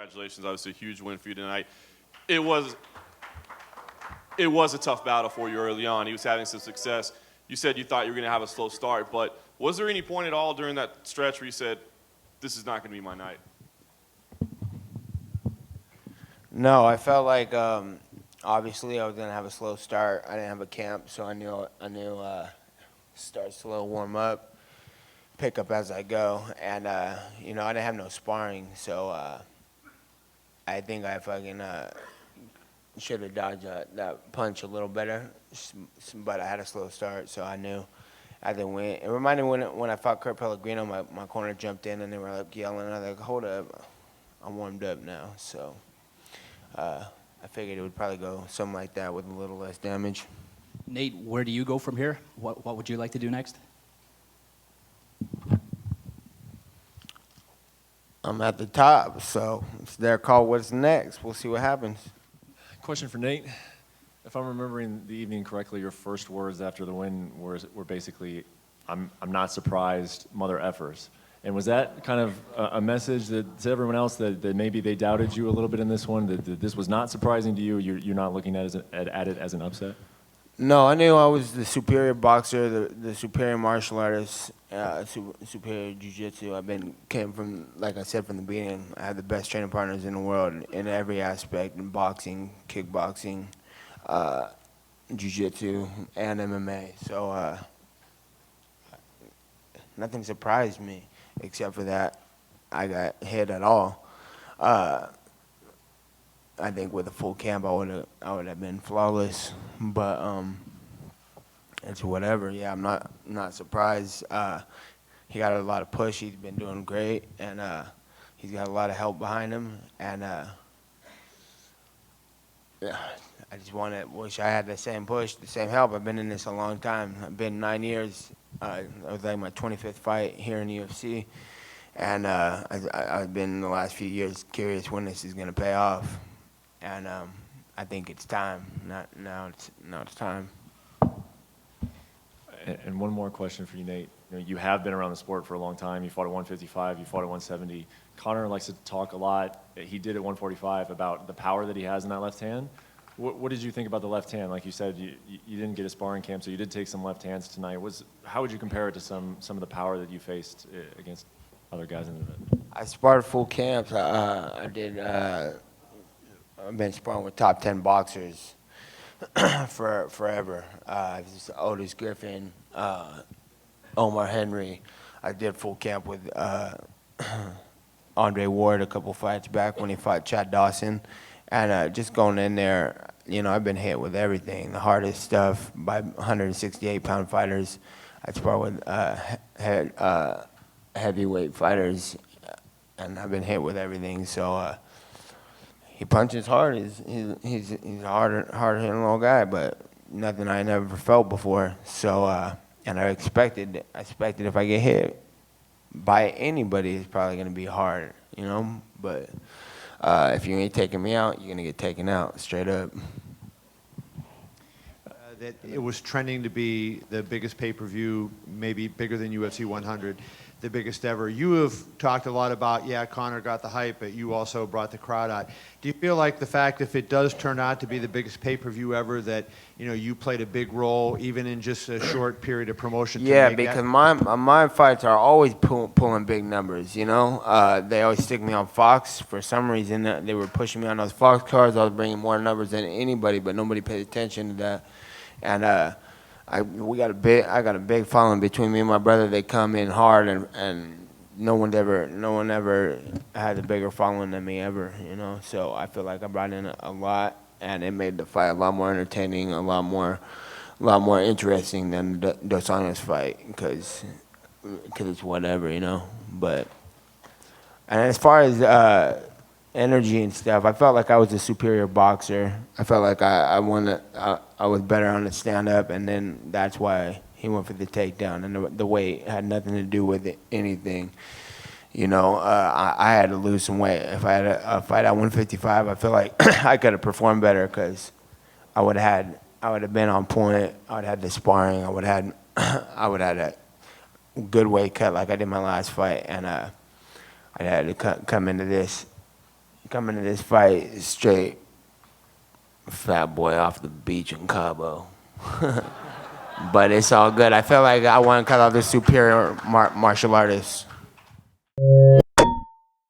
Congratulations, obviously a huge win for you tonight. It was a tough battle for you early on. He was having some success. You said you thought you were going to have a slow start, but was there any point at all during that stretch where you said, this is not going to be my night? No, I felt like obviously I was going to have a slow start. I didn't have a camp, so I knew start slow, warm up, pick up as I go. And, I didn't have no sparring, so I think I fucking should have dodged that punch a little better. But I had a slow start, so I knew I didn't win. It reminded me when I fought Kurt Pellegrino, my corner jumped in and they were like yelling. I was like, hold up, I'm warmed up now. So I figured it would probably go something like that with a little less damage. Nate, where do you go from here? What would you like to do next? I'm at the top, so it's their call. What's next? We'll see what happens. Question for Nate. If I'm remembering the evening correctly, your first words after the win were basically, I'm not surprised, mother effers. And was that kind of a message that to everyone else that maybe they doubted you a little bit in this one, that this was not surprising to you, you're not looking at it as an upset? No, I knew I was the superior boxer, the superior martial artist, superior jiu-jitsu. Came from, like I said from the beginning, I had the best training partners in the world in every aspect, in boxing, kickboxing, jiu-jitsu, and MMA. So nothing surprised me except for that I got hit at all. I think with a full camp, I would have been flawless, but it's whatever. Yeah, I'm not surprised. He got a lot of push. He's been doing great, and he's got a lot of help behind him. And yeah, I just wish I had the same push, the same help. I've been in this a long time. I've been 9 years. It was like my 25th fight here in the UFC, and I've been in the last few years curious when this is gonna pay off. And I think it's time. Now it's time. And one more question for you, Nate. You have been around the sport for a long time. You fought at 155. You fought at 170. Conor likes to talk a lot. He did at 145 about the power that he has in that left hand. What did you think about the left hand? Like you said, you didn't get a sparring camp, so you did take some left hands tonight. How would you compare it to some of the power that you faced against other guys in the event? I sparred full camps. I did. I've been sparring with top 10 boxers for forever. Otis Griffin, Omar Henry. I did full camp with Andre Ward a couple fights back when he fought Chad Dawson. And just going in there, I've been hit with everything, the hardest stuff by 168-pound fighters. I spar with heavyweight fighters, and I've been hit with everything. So he punches hard. He's a hard-hitting little guy, but nothing I never felt before. So and I expected if I get hit by anybody, it's probably gonna be hard, But if you ain't taking me out, you're gonna get taken out straight up. That it was trending to be the biggest pay-per-view, maybe bigger than UFC 100, the biggest ever. You have talked a lot about, Conor got the hype, but you also brought the crowd out. Do you feel like the fact if it does turn out to be the biggest pay-per-view ever that, you played a big role even in just a short period of promotion? Yeah, because my fights are always pulling big numbers, They always stick me on Fox. For some reason, they were pushing me on those Fox cards. I was bringing more numbers than anybody, but nobody paid attention to that. And I got a big following between me and my brother. They come in hard, and no one ever had a bigger following than me ever, So I feel like I brought in a lot, and it made the fight a lot more entertaining, a lot more interesting than the Dos Anjos fight, because it's whatever, But and as far as energy and stuff, I felt like I was a superior boxer. I felt like I was better on the stand-up, and then that's why he went for the takedown. And the weight had nothing to do with anything. I had to lose some weight. If I had a fight at 155, I feel like I could have performed better because I would have been on point. I would have had the sparring. I would have had a good weight cut like I did my last fight, and I had to come into this coming to this fight straight fat boy off the beach in Cabo. But it's all good. I felt like I won because I was the superior martial artist.